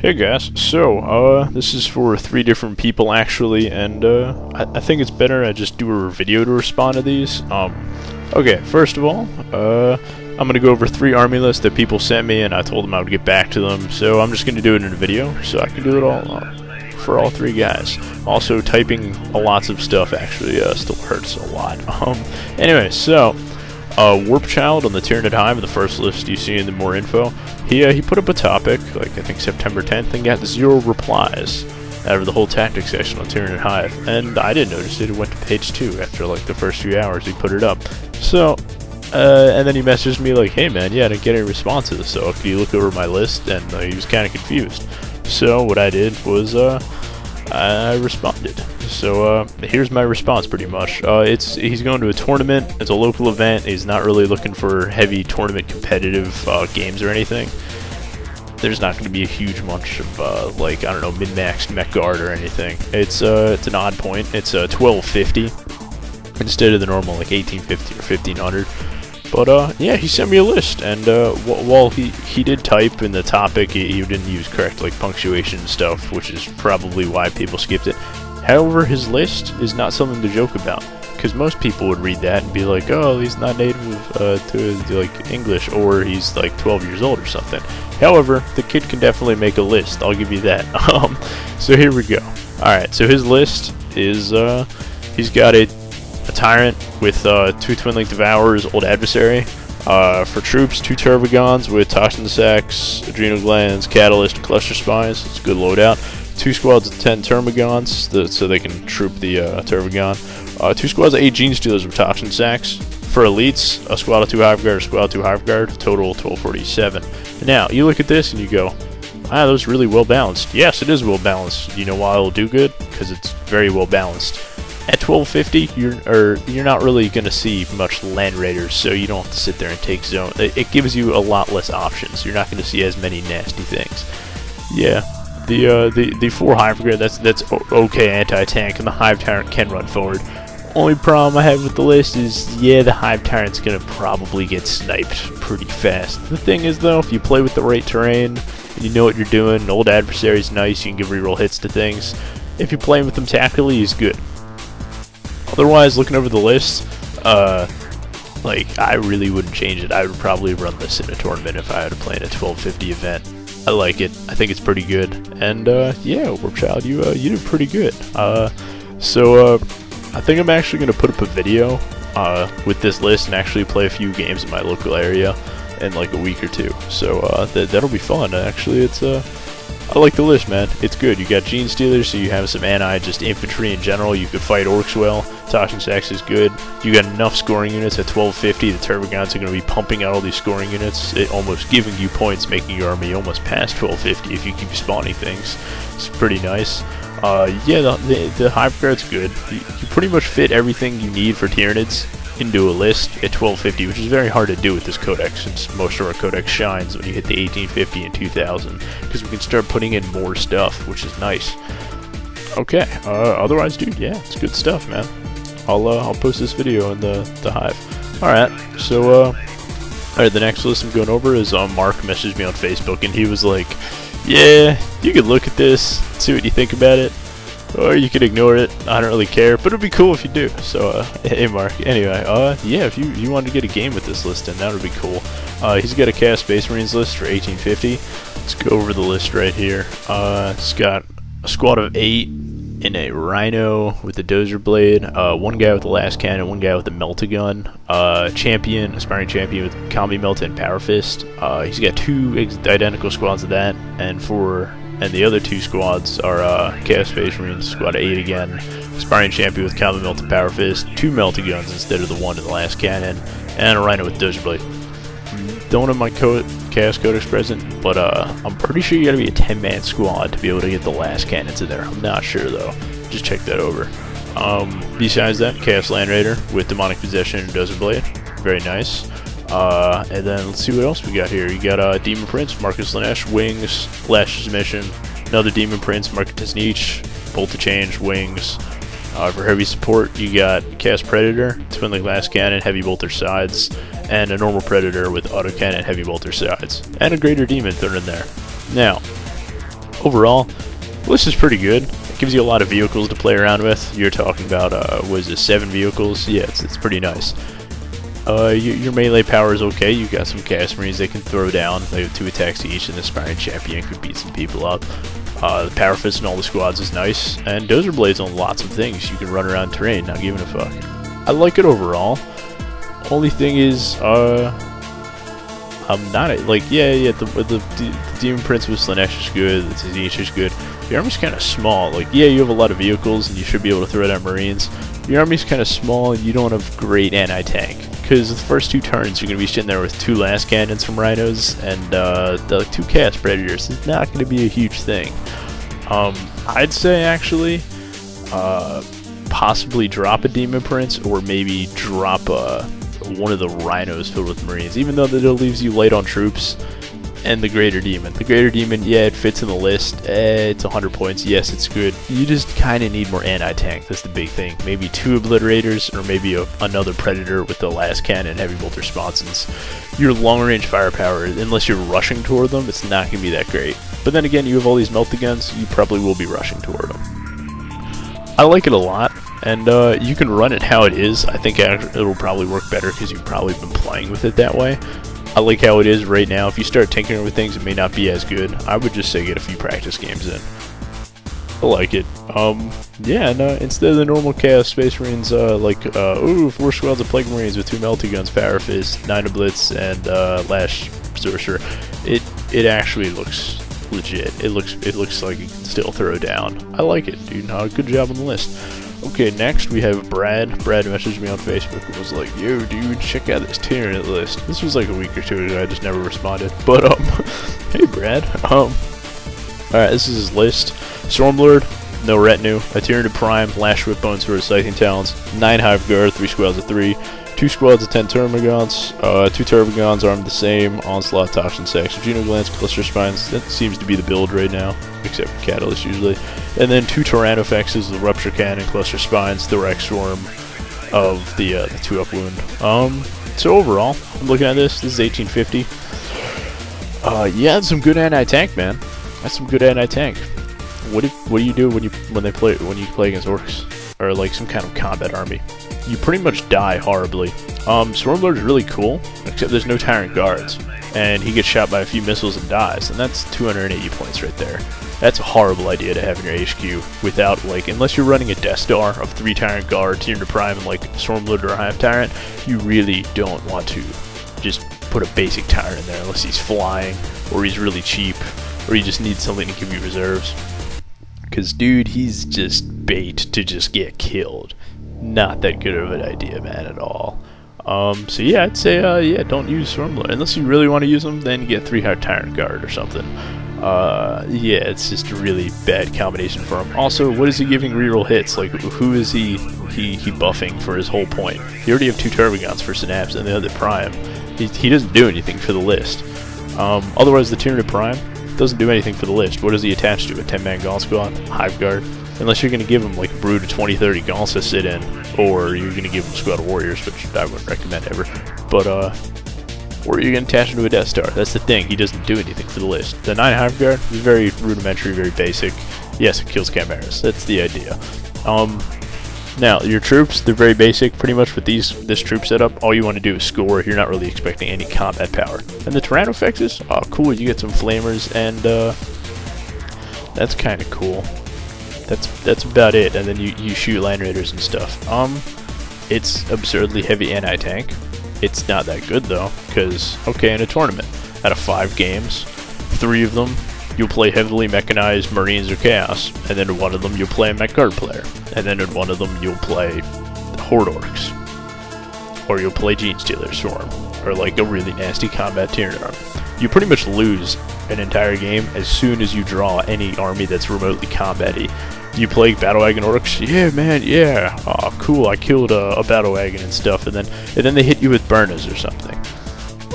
Hey guys, so this is for 3 different people actually, and I think it's better I just do a video to respond to these. Okay, first of all, I'm gonna go over 3 army lists that people sent me, and I told them I would get back to them. So I'm just gonna do it in a video, so I can do it all for all 3 guys. Also, typing lots of stuff actually still hurts a lot. Anyway, so Warpchild on the Tyrant Hive, the first list you see in the more info. He put up a topic, like I think September 10th, and got 0 replies out of the whole tactics section on Tyrant Hive. And I didn't notice it. It went to page 2 after like the first few hours he put it up. So, and then he messaged me like, hey man, yeah, I didn't get any responses, so can you look over my list? And he was kind of confused. So what I did was I responded. So here's my response pretty much. He's going to a tournament. It's a local event. He's not really looking for heavy tournament competitive games or anything. There's not going to be a huge bunch of like, I don't know, min-maxed mech guard or anything. It's an odd point. It's 1250 instead of the normal like 1850 or 1500. But yeah, he sent me a list, and while he did type in the topic, he didn't use correct like punctuation and stuff, which is probably why people skipped it. However, his list is not something to joke about, because most people would read that and be like, oh, he's not native to like English, or he's like 12 years old or something. However, the kid can definitely make a list, I'll give you that. So here we go. Alright, so his list is, he's got a Tyrant with 2 Twin-Link Devourers, Old Adversary. For troops, 2 Tervigons with toxin sacs, adrenal glands, catalyst, cluster spies. It's a good loadout. 2 squads of 10 Termagaunts, so they can troop the Tervigon. 2 squads of 8 Genestealers with toxin sacs. For elites, a squad of 2 Hiveguard, a squad of 2 Hiveguard, total 1247. Now, you look at this and you go, wow, that was really well balanced. Yes, it is well balanced. You know why it'll do good? Because it's very well balanced. At 1250, you're not really going to see much land raiders, so you don't have to sit there and take zone. It gives you a lot less options. You're not going to see as many nasty things. Yeah, the 4 Hiveguard, that's okay anti-tank, and the Hive Tyrant can run forward. Only problem I have with the list is, yeah, the Hive Tyrant's going to probably get sniped pretty fast. The thing is, though, if you play with the right terrain, and you know what you're doing, Old Adversary's nice, you can give reroll hits to things. If you're playing with them tactically, he's good. Otherwise, looking over the list, like, I really wouldn't change it. I would probably run this in a tournament if I had to play in a 1250 event. I like it. I think it's pretty good. And, yeah, Warpchild, you did pretty good. So, I think I'm actually going to put up a video with this list and actually play a few games in my local area in, like, a week or 2. So, that'll be fun. Actually, it's, I like the list, man. It's good. You got Genestealers, so you have some just infantry in general. You could fight orcs well. Toxin sacs is good. You got enough scoring units at 1250. The Termagaunts are going to be pumping out all these scoring units, almost giving you points, making your army almost past 1250 if you keep spawning things. It's pretty nice. Yeah, the Hiveguard's good. You pretty much fit everything you need for Tyranids into a list at 1250, which is very hard to do with this codex, since most of our codex shines when you hit the 1850 and 2000, because we can start putting in more stuff, which is nice. Okay, otherwise, dude, yeah, it's good stuff, man. I'll post this video in the Hive. Alright, so, alright, the next list I'm going over is, Mark messaged me on Facebook, and he was like, yeah, you could look at this, see what you think about it, or you could ignore it. I don't really care, but it'd be cool if you do. So, hey Mark. Anyway, yeah, if you wanted to get a game with this list, then that would be cool. He's got a Chaos Space Marines list for 1850. Let's go over the list right here. It's got a squad of 8 in a Rhino with a dozer blade, 1 guy with a lascannon, 1 guy with a meltagun, aspiring champion with combi-melta and power fist. He's got 2 identical squads of that, and the other 2 squads are Chaos Space Marines, squad of 8 again, aspiring champion with combi-melta power fist, 2 meltaguns instead of the 1 in the lascannon, and a Rhino with dozer blade. Don't have my Chaos Codex present, but I'm pretty sure you gotta be a 10-man squad to be able to get the lascannons in there. I'm not sure though. Just check that over. Besides that, Chaos Land Raider with demonic possession and dozer blade. Very nice. And then let's see what else we got here. You got Demon Prince, Marcus Lanesh, Wings, Lash Submission, another Demon Prince, Marcus Nietzsche, Bolt to Change, Wings. For heavy support, you got Chaos Predator, Twin-Link Lascannon, Heavy Bolter Sides, and a normal Predator with autocannon, Heavy Bolter Sides, and a Greater Demon thrown in there. Now, Overall, this is pretty good. It gives you a lot of vehicles to play around with. You're talking about, what is it, 7 vehicles? Yeah, it's pretty nice. Your melee power is okay. You got some cast marines they can throw down. They have 2 attacks each, and the Aspiring Champion could beat some people up. The Power Fist in all the squads is nice, and Dozer Blades on lots of things. You can run around terrain, not giving a fuck. I like it overall. Only thing is, I'm not like, the Demon Prince with Slanesh is good. The Tzeentch is good. Your army's kind of small. Like, yeah, you have a lot of vehicles, and you should be able to throw down marines. Your army's kind of small, and you don't have great anti-tank. Because the first 2 turns, you're going to be sitting there with 2 lascannons from Rhinos and the 2 cast predators. It's not going to be a huge thing. I'd say, actually, possibly drop a Demon Prince, or maybe drop one of the Rhinos filled with Marines, even though that leaves you light on troops, and the Greater Demon. The Greater Demon, yeah, it fits in the list. It's 100 points. Yes, it's good. You just kind of need more anti-tank. That's the big thing. Maybe 2 Obliterators, or maybe another Predator with the lascannon heavy bolt responses. Your long-range firepower, unless you're rushing toward them, it's not going to be that great. But then again, you have all these meltaguns, you probably will be rushing toward them. I like it a lot, and you can run it how it is. I think it'll probably work better because you've probably been playing with it that way. I like how it is right now. If you start tinkering with things, it may not be as good. I would just say get a few practice games in. I like it. Yeah, and instead of the normal Chaos Space Marines, 4 squads of Plague Marines with 2 meltaguns, Power Fist, 9 Blitz, and Lash Sorcerer, it actually looks legit. It looks like you can still throw down. I like it, dude. Good job on the list. Okay, next we have Brad. Brad messaged me on Facebook and was like, "Yo, dude, check out this Tyrant list." This was like a week or 2 ago. I just never responded. But hey, Brad. Alright, this is his list. Stormlord, no retinue. A Tyrant Prime, Lash Whip Bone Sword, Scything Talons, 9 Hiveguard, 3 squads of 3. 2 squads of 10 Termagaunts, 2 Tervigons armed the same, Onslaught, Toxs, and Sacs, Glands, Cluster Spines. That seems to be the build right now, except for Catalyst usually. And then 2 Tyrannofexes, the Rupture Cannon, Cluster Spines, the Rex Swarm of the 2-up wound. So overall, I'm looking at this is 1850. Yeah, that's some good anti-tank, man. That's some good anti-tank. What do you do when you play against orcs or like some kind of combat army? You pretty much die horribly. Stormlord is really cool, except there's no Tyrant guards, and he gets shot by a few missiles and dies, and that's 280 points right there. That's a horrible idea to have in your HQ without, like, unless you're running a Death Star of 3 Tyrant guards, Tyrant Prime, and like Stormlord or a Hive Tyrant, you really don't want to just put a basic Tyrant in there unless he's flying, or he's really cheap, or you just need something to give you reserves. Because, dude, he's just bait to just get killed. Not that good of an idea, man, at all. So yeah, I'd say, yeah, don't use Stormlord. Unless you really want to use them, then get 3 Hive Tyrant Guard or something. Yeah, it's just a really bad combination for him. Also, what is he giving reroll hits? Like, who is he buffing for his whole point? You already have 2 Tervigons for Synapse and the other Prime. He doesn't do anything for the list. Otherwise, the Tyrant Prime doesn't do anything for the list. What is he attached to? A 10-man Gaunt Squad? Hiveguard? Unless you're going to give him like a brood of 20-30 Gaunts to sit in, or you're going to give him Squad of Warriors, which I wouldn't recommend ever. But, or you're going to attach him to a Death Star. That's the thing, he doesn't do anything for the list. The 9 Hiveguard is very rudimentary, very basic. Yes, it kills Chimeras. That's the idea. Now, your troops, they're very basic. Pretty much with this troop setup, all you want to do is score. You're not really expecting any combat power. And the Tyrannofexes, oh cool, you get some Flamers, and that's kind of cool. That's about it, and then you shoot Land Raiders and stuff. It's absurdly heavy anti-tank. It's not that good though, because, okay, in a tournament, out of 5 games, 3 of them you'll play heavily mechanized Marines or Chaos, and then in one of them you'll play a Mech Guard player, and then in one of them you'll play Horde Orcs, or you'll play Genestealers Swarm, or like a really nasty combat Tyrant army. You pretty much lose an entire game as soon as you draw any army that's remotely combat-y. You play Battle Wagon Orcs? Yeah, man, yeah. Oh, cool, I killed a Battle Wagon and stuff, and then they hit you with Burners or something.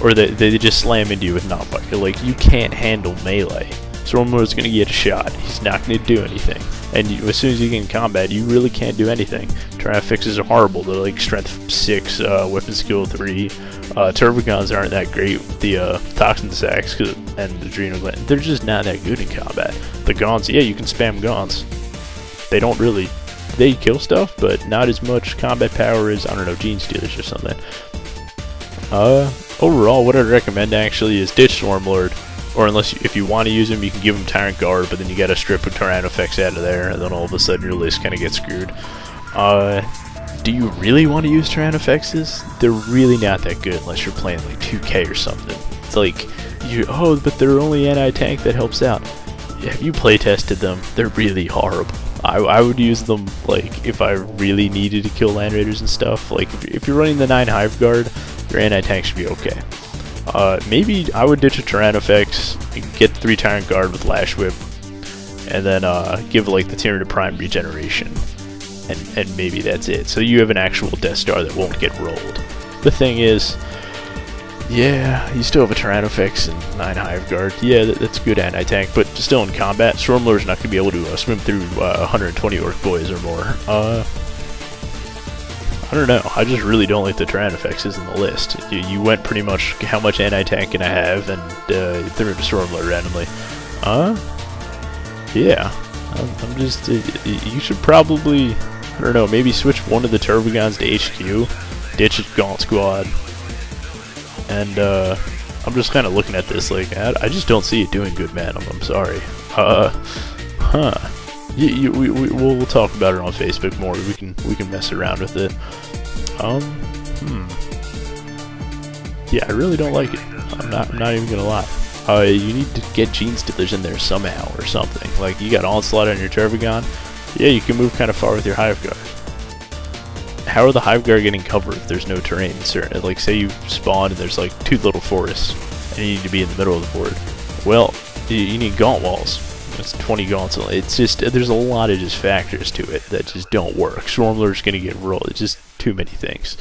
Or they just slam into you with non-fire. Like, you can't handle melee. Swarmlord's gonna get a shot. He's not gonna do anything. And as soon as you get in combat, you really can't do anything. Tyrant-fixes are horrible. They're like strength 6, weapon skill 3. Tervigons aren't that great with the toxin sacs and the adrenal gland. They're just not that good in combat. The gaunts, yeah, you can spam gaunts. They don't really, they kill stuff, but not as much combat power as, I don't know, Genestealers or something. Overall, what I'd recommend actually is ditch Swarmlord. Or if you want to use him, you can give him Tyrant Guard, but then you gotta strip Tyrant effects out of there, and then all of a sudden your list kind of gets screwed. Do you really want to use Tyrant effects? They're really not that good unless you're playing like 2K or something. It's like, oh, but they're only anti-tank that helps out. Have you play tested them? They're really horrible. I would use them like if I really needed to kill Land Raiders and stuff. Like if you're running the 9 Hiveguard, your anti-tank should be okay. Maybe I would ditch a Tyrant effects, get 3 Tyrant Guard with Lash Whip, and then give like the Tyranid Prime regeneration, and maybe that's it. So you have an actual Death Star that won't get rolled. The thing is, yeah, you still have a Tyrant effects and 9 Hiveguard. Yeah, that's good anti-tank, but still in combat, Swarmlord's not going to be able to swim through 120 Orc Boys or more. I don't know, I just really don't like the Tyrant effects in the list. You went pretty much how much anti-tank can I have, and threw into Stormlord randomly. Yeah, I'm just, you should probably, I don't know, maybe switch one of the Tervigons to HQ, ditch Gaunt Squad, and I'm just kind of looking at this like, I just don't see it doing good, man, I'm sorry. We'll talk about it on Facebook more. We can mess around with it. Yeah, I really don't like it. I'm not even gonna lie. You need to get Genestealers in there somehow or something. Like you got Onslaught on your Tervigon. Yeah, you can move kind of far with your Hiveguard. How are the Hiveguard getting cover if there's no terrain? Like say you spawn and there's like 2 little forests and you need to be in the middle of the board. Well, you need Gaunt walls. It's 20 gaunts. It's just, there's a lot of just factors to it that just don't work. Swarmlord's gonna get rolled. It's just too many things.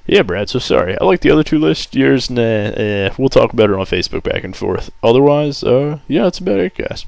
Yeah, Brad, so sorry. I like the other 2 lists. Yours, nah, we'll talk about it on Facebook back and forth. Otherwise, yeah, that's about it, guys.